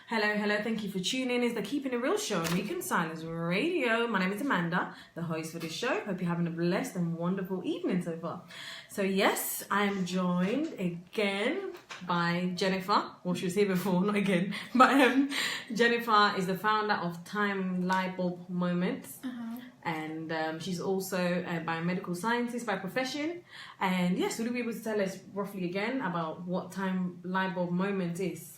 Hello. Thank you for tuning in. It's the Keeping It Real show on Reconcilers Radio. My name is Amanda, the host for this show. Hope you're having a blessed and wonderful evening so far. So yes, I am joined again by Jennifer. Well, she was here before, not again. But Jennifer is the founder of Time Light Bulb Moments. And she's also a biomedical scientist by profession. And yes, would you be able to tell us roughly again about what Time Light Bulb Moment is?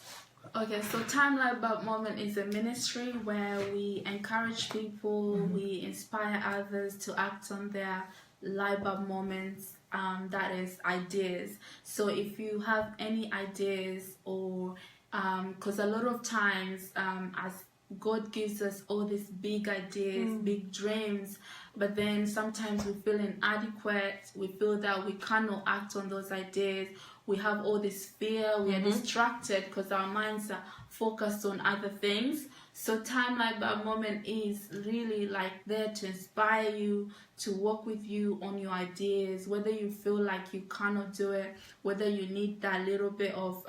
Okay, so Time Light Bulb Moment is a ministry where we encourage people, we inspire others to act on their light bulb moments, that is ideas. So if you have any ideas or, because a lot of times as God gives us all these big ideas, big dreams, but then sometimes we feel inadequate, we feel that we cannot act on those ideas. We have all this fear, we are distracted because our minds are focused on other things. So Time Light Bulb Moment is really like there to inspire you, to work with you on your ideas, whether you feel like you cannot do it, whether you need that little bit of,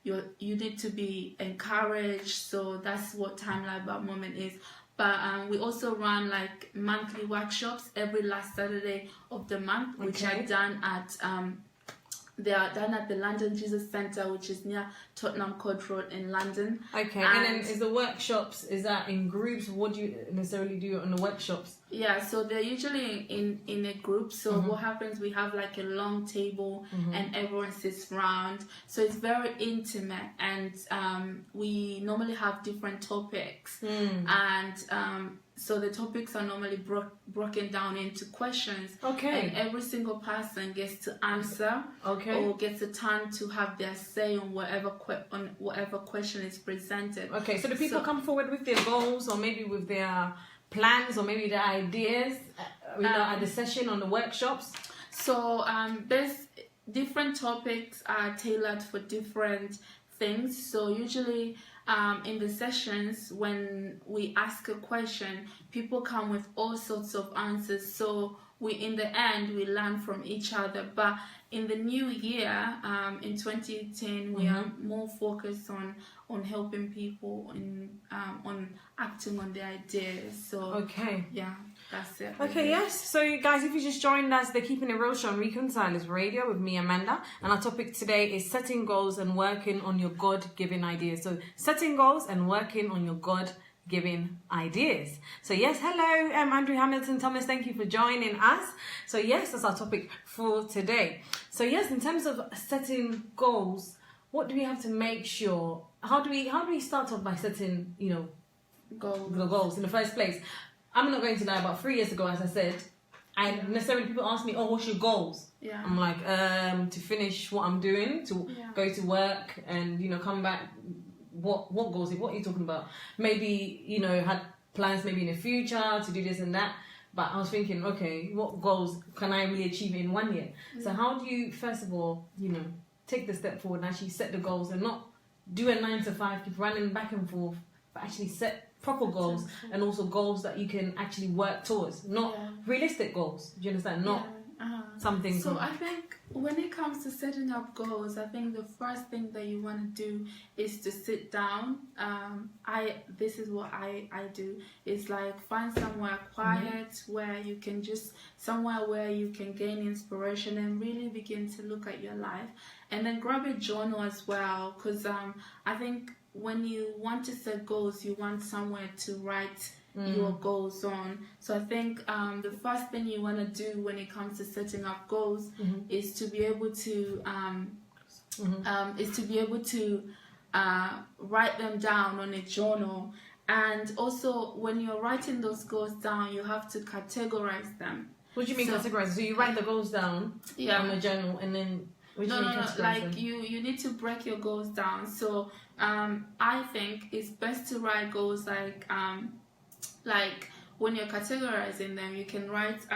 you need to be encouraged. So that's what Time Light Bulb Moment is. But we also run like monthly workshops every last Saturday of the month, which are done at... They are done at the London Jesus Centre, which is near Tottenham Court Road in London. Okay, and then is the workshops, is that in groups? What do you necessarily do on the workshops? Yeah, so they're usually in a group. So what happens, we have like a long table and everyone sits around. So it's very intimate, and we normally have different topics. And so the topics are normally broken down into questions. Okay. And every single person gets to answer. Okay. Or gets a turn to have their say on whatever question is presented. Okay. So do people come forward with their goals, or maybe with their plans, or maybe their ideas, at the session on the workshops? So there's different topics are tailored for different things. So usually in the sessions, when we ask a question, people come with all sorts of answers. So in the end, we learn from each other. But in the new year, in 2018, we are more focused on helping people on acting on their ideas. So yeah, that's it. Okay, yes. So guys, if you just joined us, the Keeping It Real show on Reconcilers Radio with me, Amanda, and our topic today is setting goals and working on your God-given ideas. So setting goals and working on your God-given ideas. So yes, hello, Andrew Hamilton Thomas, thank you for joining us. So yes, that's our topic for today. So yes, in terms of setting goals, what do we have to make sure? How do we start off by setting, goals in the first place? I'm not going to lie, about 3 years ago, as I said, necessarily people ask me, what's your goals? Yeah. I'm like, to finish what I'm doing, to go to work and, come back. What goals? What are you talking about? Maybe, had plans maybe in the future to do this and that. But I was thinking, okay, what goals can I really achieve in 1 year? So how do you, first of all, take the step forward and actually set the goals and not do a 9 to 5, keep running back and forth, but actually set proper goals and also goals that you can actually work towards, not realistic goals. Do you understand? Not something. So I think when it comes to setting up goals, I think the first thing that you want to do is to sit down. This is what I do. It's like find somewhere quiet where you can somewhere where you can gain inspiration and really begin to look at your life, and then grab a journal as well, because I think when you want to set goals, you want somewhere to write your goals on. So I think the first thing you want to do when it comes to setting up goals is to be able to write them down on a journal. And also, when you're writing those goals down, you have to categorize them. What do you mean categorize? So you write the goals down on a journal, and then you need to break your goals down. So I think it's best to write goals like when you're categorizing them, you can write,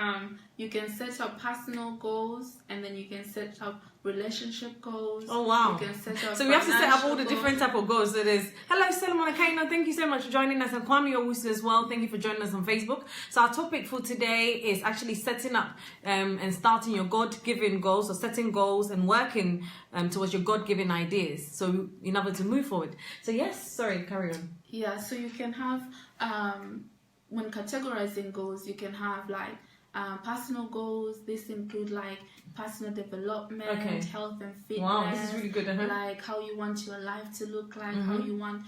you can set up personal goals, and then you can set up relationship goals. Oh wow! You can set up so we have to set up all the goals. different type of goals. So there's hello Solomon Akaino, thank you so much for joining us, and Kwame Owusu as well. Thank you for joining us on Facebook. So our topic for today is actually setting up and starting your God-given goals, or setting goals and working towards your God-given ideas. So in order to move forward. So yes, sorry, carry on. Yeah, so you can have, when categorizing goals, you can have like personal goals. This include like personal development, health and fitness. Wow, this is really good. Like how you want your life to look like, how you want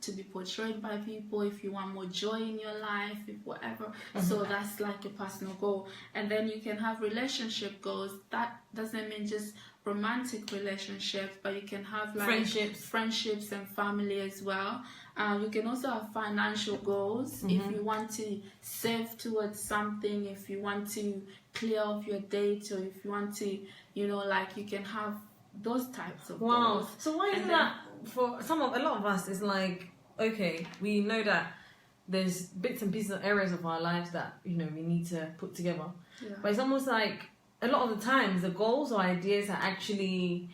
to be portrayed by people, if you want more joy in your life, if whatever. So that's like your personal goal. And then you can have relationship goals. That doesn't mean just romantic relationships, but you can have like friendships and family as well. You can also have financial goals. If you want to save towards something, if you want to clear off your date, or if you want to, you know, like you can have those types of goals. So why is that for a lot of us? It's like, okay, we know that there's bits and pieces of areas of our lives that, you know, we need to put together. But it's almost like a lot of the times the goals or ideas are actually,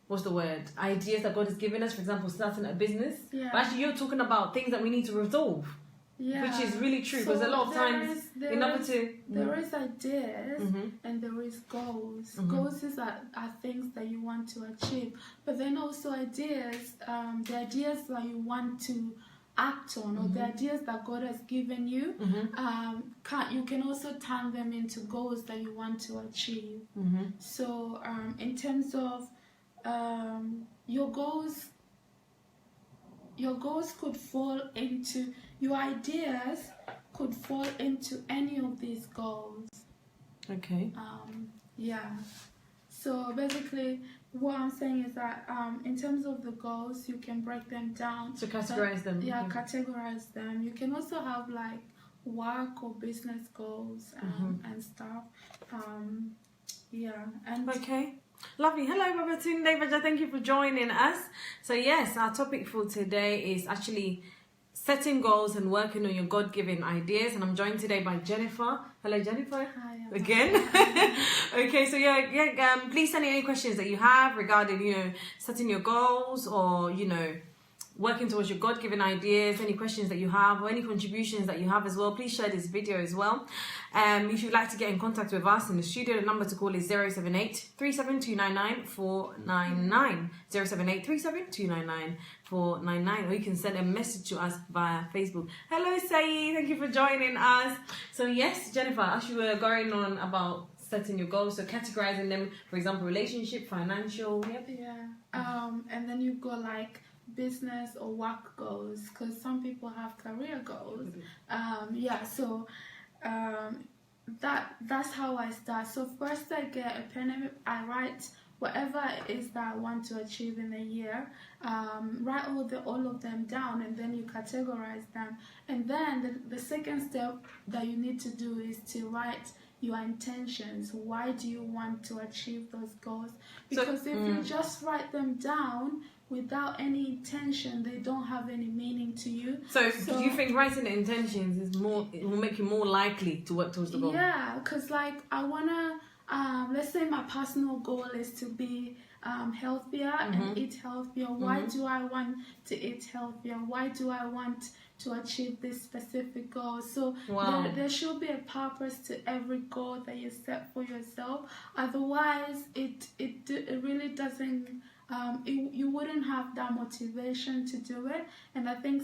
what's the word? Ideas that God has given us, for example, starting a business. But actually you're talking about things that we need to resolve. Which is really true, because a lot of times in order to... There is ideas and there is goals. Goals are things that you want to achieve. But then also ideas, the ideas that you want to act on, or the ideas that God has given you, you can also turn them into goals that you want to achieve. So in terms of your goals could fall into, your ideas could fall into any of these goals. Okay. So basically what I'm saying is that in terms of the goals, you can break them down. So categorize them. Categorize them. You can also have like work or business goals and stuff. And okay. Lovely. Hello, Babatunde Vaja. Thank you for joining us. So yes, our topic for today is actually setting goals and working on your God-given ideas. And I'm joined today by Jennifer. Hello, Jennifer. Hi. Again. Okay, so please send any questions that you have regarding, you know, setting your goals, or, you know, working towards your God-given ideas. Any questions that you have, or any contributions that you have as well, please share this video as well. If you'd like to get in contact with us in the studio, the number to call is 078-37299-499. 078-37299-499. Or you can send a message to us via Facebook. Hello, Saeed. Thank you for joining us. So yes, Jennifer, as you were going on about setting your goals, so categorizing them, for example, relationship, financial. And then you've got like business or work goals, because some people have career goals. That's how I start. So first I get a pen and I write whatever it is that I want to achieve in a year. Write all of them down, and then you categorize them. And then the second step that you need to do is to write your intentions. Why do you want to achieve those goals? Because if you just write them down without any intention, they don't have any meaning to you. So do you think writing the intentions is it will make you more likely to work towards the goal? Yeah, because like I wanna, let's say my personal goal is to be healthier and eat healthier. Why do I want to eat healthier? Why do I want to achieve this specific goal? So there should be a purpose to every goal that you set for yourself. Otherwise, it really doesn't. You wouldn't have that motivation to do it. And I think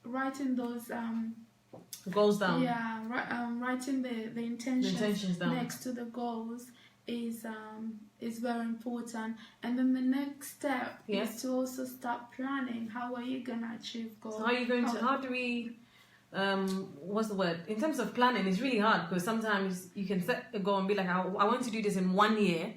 writing those goals down. Writing the intentions down next to the goals is very important. And then the next step is to also start planning. How are you gonna achieve goals? So how do we what's the word? In terms of planning, it's really hard, because sometimes you can set a goal and be like, I want to do this in 1 year.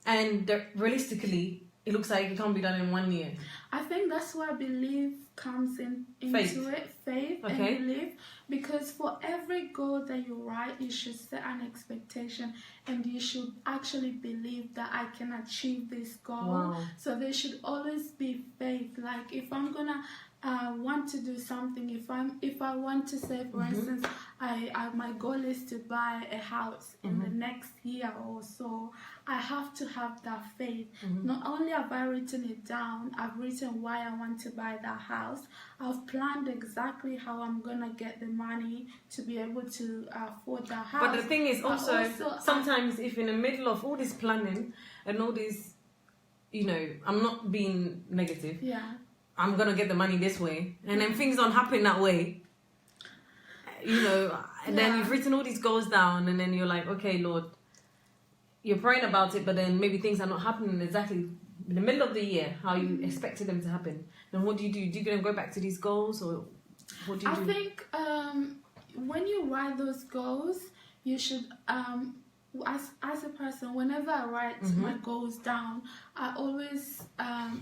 And realistically, it looks like it can't be done in 1 year. I think that's where belief comes into faith and belief. Because for every goal that you write, you should set an expectation, and you should actually believe that I can achieve this goal. So there should always be faith. Like if I'm gonna want to do something, if I want to say, for instance, my goal is to buy a house in the next year or so, I have to have that faith. Not only have I written it down, I've written why I want to buy that house. I've planned exactly how I'm gonna get the money to be able to afford that house. But the thing is also sometimes if in the middle of all this planning and all this, you know, I'm not being negative. Yeah. I'm gonna get the money this way, and then things don't happen that way. You know, and then you've written all these goals down, and then you're like, okay, Lord, you're praying about it, but then maybe things are not happening exactly in the middle of the year how you expected them to happen. Then what do? Do you then go back to these goals, or what do you do? I think when you write those goals, you should as a person, whenever I write my goals down, I always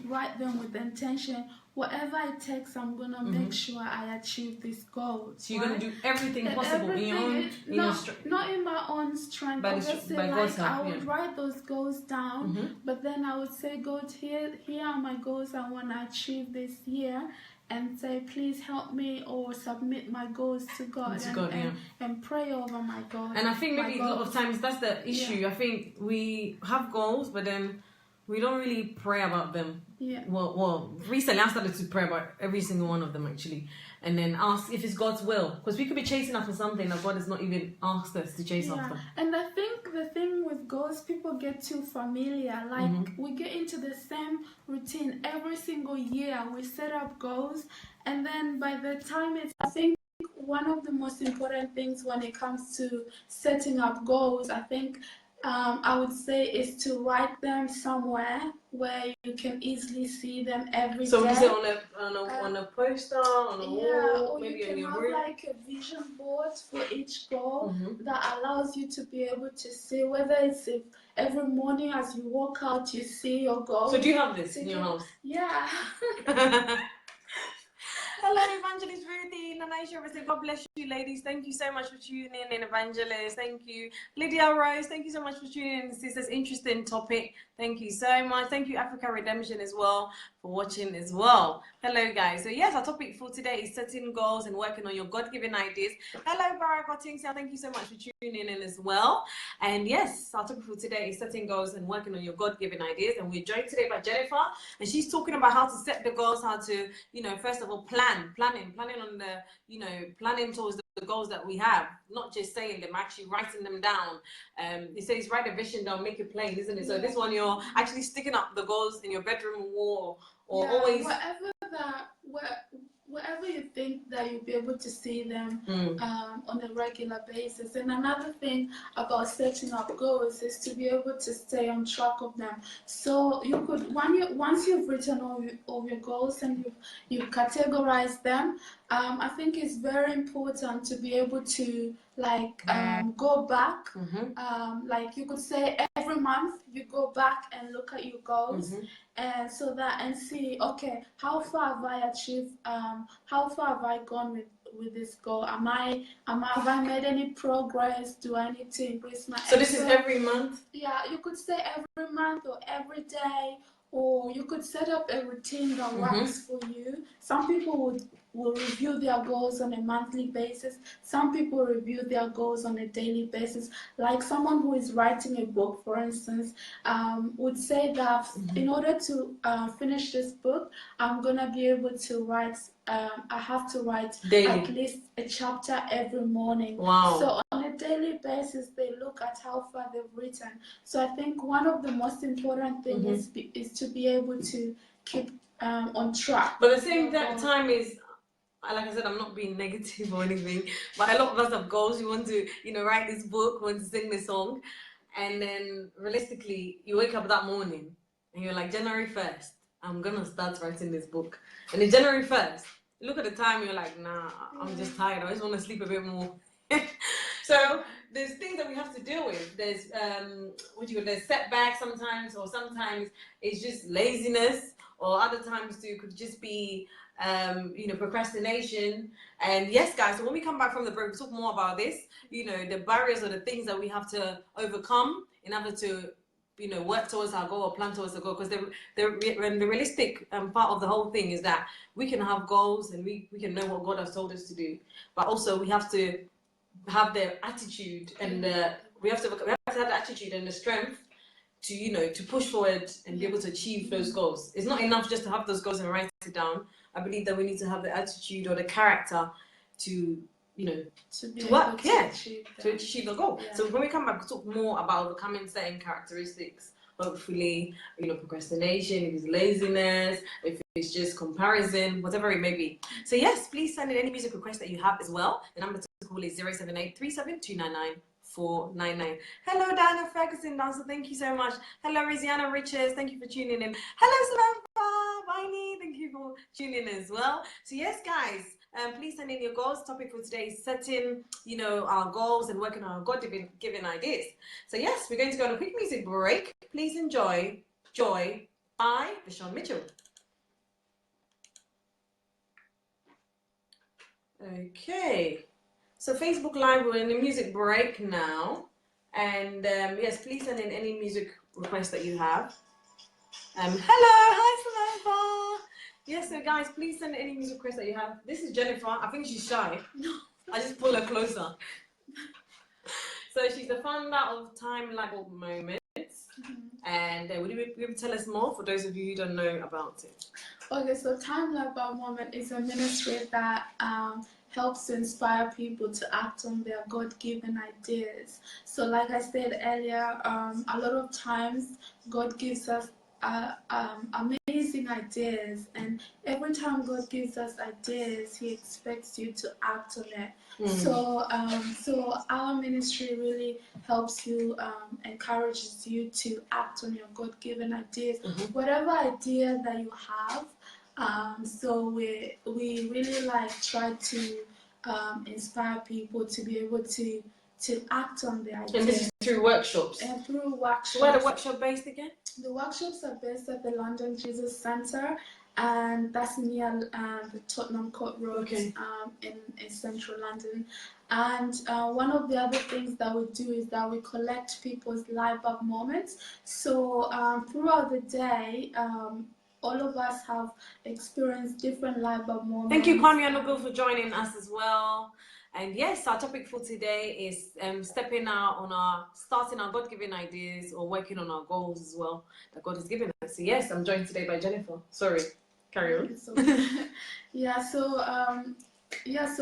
write them with the intention, whatever it takes, I'm gonna make sure I achieve this goal. So you're gonna do everything possible in your own, not in my own strength. Obviously, like I would write those goals down, but then I would say, God, here are my goals I wanna achieve this year. And say, please help me, or submit my goals to God, and pray over my goals. And I think maybe a lot of times that's the issue. Yeah. I think we have goals, but then we don't really pray about them. Yeah. Well, recently I started to pray about every single one of them actually, and then ask if it's God's will, because we could be chasing after something that God has not even asked us to chase after. And I think the thing with goals, people get too familiar. Like we get into the same routine every single year. We set up goals, and then by the time I think one of the most important things when it comes to setting up goals, I think I would say, is to write them somewhere where you can easily see them every day. So is it on a poster, on a wall, or maybe you can in your have room? like a vision board for each goal that allows you to be able to see, whether it's if every morning as you walk out you see your goal. So do you have this in your house? Yeah. Hello, Evangelist Ruthie, Nanaisha, God bless you, ladies. Thank you so much for tuning in, Evangelist. Thank you, Lydia Rose. Thank you so much for tuning in. This is an interesting topic. Thank you so much. Thank you, Africa Redemption, as well, for watching as well. Hello, guys. So yes, our topic for today is setting goals and working on your God-given ideas. Hello, Barack Otingsia. Thank you so much for tuning in as well. And yes, our topic for today is setting goals and working on your God-given ideas. And we're joined today by Jennifer, and she's talking about how to set the goals, how to, you know, first of all, planning on the, you know, planning towards the goals that we have, not just saying them, actually writing them down. It says write a vision down, make it plain, isn't it? So this one, you're actually sticking up the goals in your bedroom wall, or always wherever you think that you'll be able to see them on a regular basis. And another thing about setting up goals is to be able to stay on track of them. So you could, once you've written all your goals and you've categorized them, I think it's very important to be able to go back. Like you could say every month you go back and look at your goals, and so that and see, okay, how far have I achieved? How far have I gone with this goal? Have I made any progress? Do I need to increase my? So this is every month? Yeah, you could say every month or every day, or you could set up a routine that works for you. Some people will review their goals on a monthly basis. Some people review their goals on a daily basis. Like someone who is writing a book, for instance, would say that in order to finish this book, I'm gonna be able to write. I have to write daily, at least a chapter every morning. Wow. So on a daily basis, they look at how far they've written. So I think one of the most important things is to be able to keep on track. But at the same time is, like I said, I'm not being negative or anything, but a lot of us have goals. You want to, you know, write this book, want to sing this song, and then realistically, you wake up that morning and you're like, January 1st, I'm gonna start writing this book. And then January 1st, you look at the time, you're like, nah, I'm just tired. I just want to sleep a bit more. So there's things that we have to deal with. There's there's setbacks sometimes, or sometimes it's just laziness, or other times too could just be procrastination. And yes, guys, so when we come back from the break, we'll talk more about this, you know, the barriers or the things that we have to overcome in order to work towards our goal or plan towards the goal, because the realistic part of the whole thing is that we can have goals and we can know what God has told us to do, but also we have to have the attitude and we have to have the attitude and the strength to push forward and be able to achieve those goals. It's not enough just to have those goals and write it down. I believe that we need to have the attitude or the character to work, to achieve the goal. Yeah. So when we come back, we'll talk more about overcoming certain characteristics. Hopefully, procrastination, if it's laziness, if it's just comparison, whatever it may be. So yes, please send in any music requests that you have as well. The number to call is 078-37299-499. Hello, Diana Ferguson, dancer, thank you so much. Hello, Riziana Richards, thank you for tuning in. Hello, Samantha Viney, thank you for tuning in as well. So yes, guys, please send in your goals. Topic for today is setting, our goals and working on our God-given ideas. So yes, we're going to go on a quick music break. Please enjoy Joy by Vishon Mitchell. Okay, so Facebook Live, we're in a music break now. And yes, please send in any music requests that you have. Hello, hi Samantha. Yes, so guys, please send any music requests that you have. This is Jennifer. I think she's shy. I just pull her closer. So she's the founder of Time Label Moments. And would you be able to tell us more for those of you who don't know about it? Okay, so Time Label Moment is a ministry that helps to inspire people to act on their God-given ideas. So like I said earlier, a lot of times God gives us amazing ideas, and every time God gives us ideas, He expects you to act on it. So our ministry really helps you, encourages you to act on your God-given ideas, whatever idea that you have. So we really try to inspire people to be able to act on their ideas. And this is through workshops? And through workshops. Where are the workshops based again? The workshops are based at the London Jesus Centre, and that's near the Tottenham Court Road, in central London. And one of the other things that we do is that we collect people's live up moments. So throughout the day, all of us have experienced different live up moments. Thank you, Kwame Anugo, for joining us as well. And yes, our topic for today is starting our God-given ideas or working on our goals as well that God has given us. So yes, I'm joined today by Jennifer. Sorry, carry on. So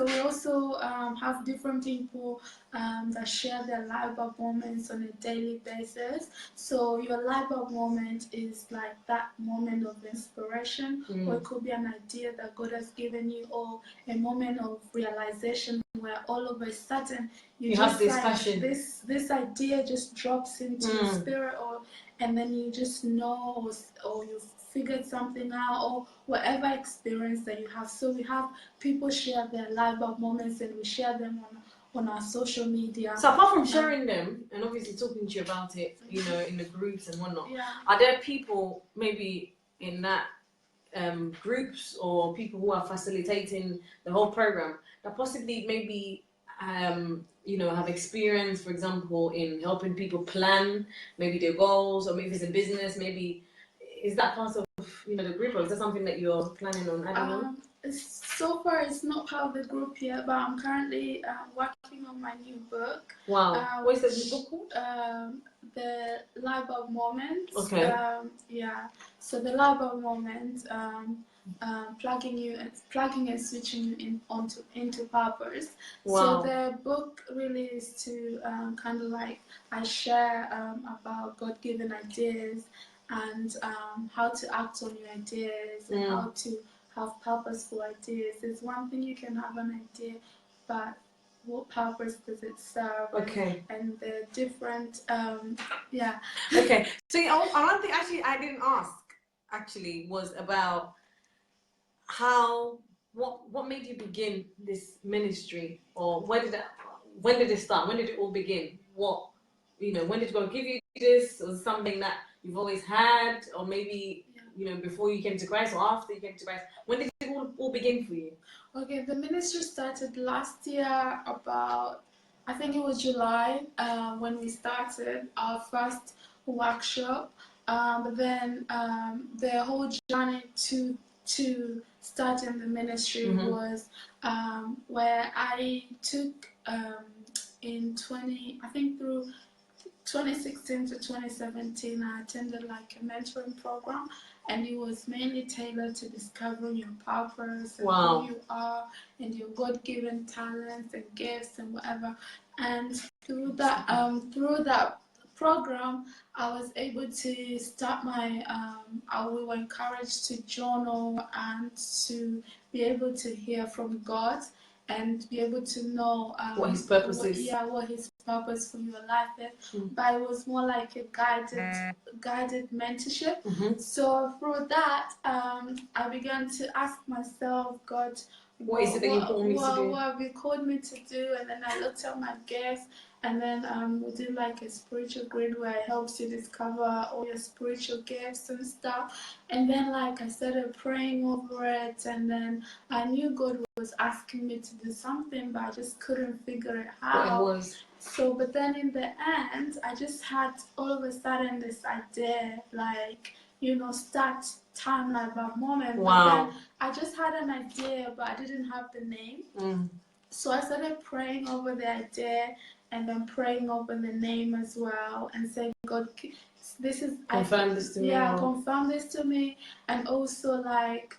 we also have different people that share their live up moments on a daily basis. So your live up moment is like that moment of inspiration, or it could be an idea that God has given you, or a moment of realization where all of a sudden you just have this passion. This idea just drops into your spirit, and then you just know, or you figured something out, or whatever experience that you have. So we have people share their live up moments, and we share them on our social media. So apart from sharing them and obviously talking to you about it, in the groups and whatnot, are there people maybe in that groups or people who are facilitating the whole program that possibly maybe have experience, for example, in helping people plan maybe their goals, or maybe it's a business, maybe is that part of the group, or is that something that you're planning on adding on? So far, it's not part of the group yet, but I'm currently working on my new book. Wow. What is the new book called? The Live Up Moments. Okay. So the Live Up Moments, plugging and switching you into purpose. Wow. So the book really is to kind of I share about God-given ideas, and how to act on your ideas, and how to have purposeful ideas. There's one thing you can have an idea, but what purpose does it serve? Okay. And the different, Okay. So one thing actually I didn't ask was about what made you begin this ministry, or when did it start? When did it all begin? When did God give you this, or something that you've always had, or maybe before you came to Christ or after you came to Christ? When did it all begin for you? Okay, the ministry started last year, about, I think it was July, when we started. Our first workshop. But then the whole journey to starting the ministry was where I took in 20, I think through 2016 to 2017, I attended like a mentoring program, and it was mainly tailored to discovering your purpose and who you are and your God-given talents and gifts and whatever. And through that program, I was able to start my. We were encouraged to journal and to be able to hear from God and be able to know what His purpose is. Yeah, what His purpose for your life is. But it was more like a guided mentorship. So through that, I began to ask myself, God, what is it that you called me to do? What have you called me to do? And then I looked at my gifts, and then we did like a spiritual grid where it helps you discover all your spiritual gifts and stuff. And then like I started praying over it, and then I knew God was asking me to do something, but I just couldn't figure it out. What it was. So, but then in the end, I just had all of a sudden this idea, like, start Time Like That moment. Wow. But then I just had an idea, but I didn't have the name. So I started praying over the idea and then praying over the name as well and saying, God, this is confirm this to me. Yeah, confirm this to me, and also like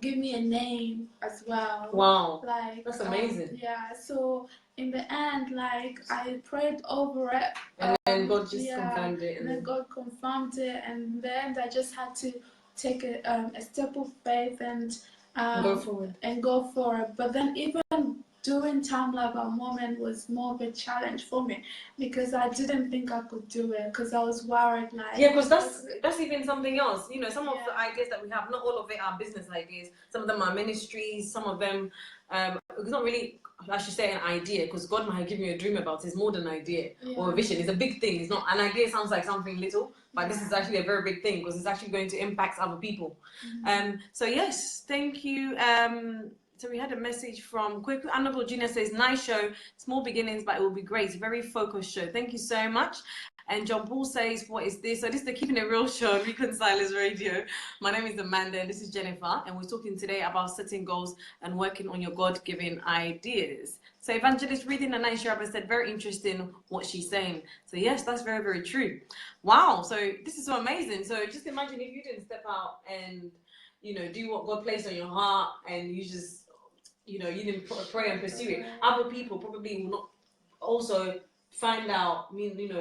give me a name as well. Wow. Like that's amazing. Yeah. So in the end, like I prayed over it, and then God just confirmed it, and then God confirmed it, and in the end, I just had to take a step of faith and go forward and go for it. But then even doing Time Like That moment was more of a challenge for me because I didn't think I could do it because I was worried. Like because that's even something else. Some of the ideas that we have, not all of it are business ideas. Some of them are ministries. Some of them, it's not really, I should say, an idea, because God might have given you a dream about it. It's more than an idea or a vision. It's a big thing. It's not an idea. Sounds like something little, but this is actually a very big thing because it's actually going to impact other people. So yes, thank you. So we had a message from Quick Honorable Junior says, nice show, small beginnings, but it will be great. Very focused show. Thank you so much. And John Paul says, what is this? So this is the Keeping It Real show on Reconcilers Radio. My name is Amanda and this is Jennifer. And we're talking today about setting goals and working on your God-given ideas. So Evangelist Reading and Nice Sharaba said, very interesting what she's saying. So yes, that's very, very true. Wow. So this is so amazing. So just imagine if you didn't step out and, do what God placed on your heart and you just, you didn't pray and pursue it. Other people probably will not also find out,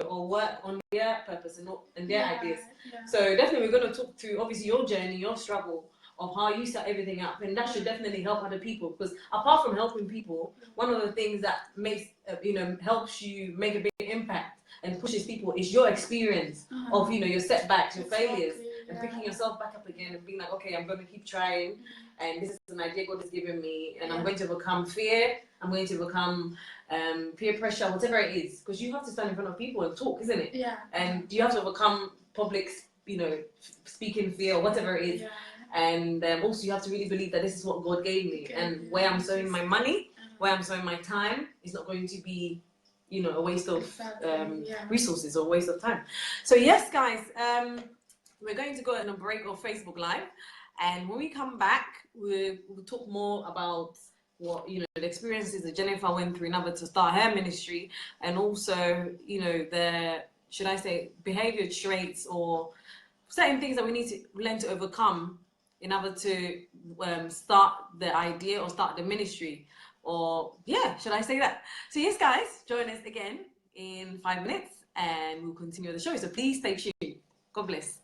or work on their purpose and their ideas. So definitely we're going to talk through, obviously, your journey, your struggle of how you set everything up, and that should definitely help other people, because apart from helping people, one of the things that makes, helps you make a big impact and pushes people is your experience of, your setbacks, your failures, and picking yourself back up again and being like, okay, I'm going to keep trying. And this is an idea God has given me, and I'm going to overcome fear. I'm going to overcome peer pressure, whatever it is, because you have to stand in front of people and talk, isn't it? Yeah. And you have to overcome public, speaking fear or whatever it is. And also you have to really believe that this is what God gave me, and where I'm sowing my money, where I'm sowing my time, is not going to be, a waste of resources or a waste of time. So yes, guys, we're going to go on a break of Facebook Live. And when we come back, we'll talk more about what, the experiences that Jennifer went through in order to start her ministry, and also, the, should I say, behavior traits or certain things that we need to learn to overcome in order to start the idea or start the ministry. Or, should I say that? So yes, guys, join us again in 5 minutes and we'll continue the show. So please stay tuned. God bless.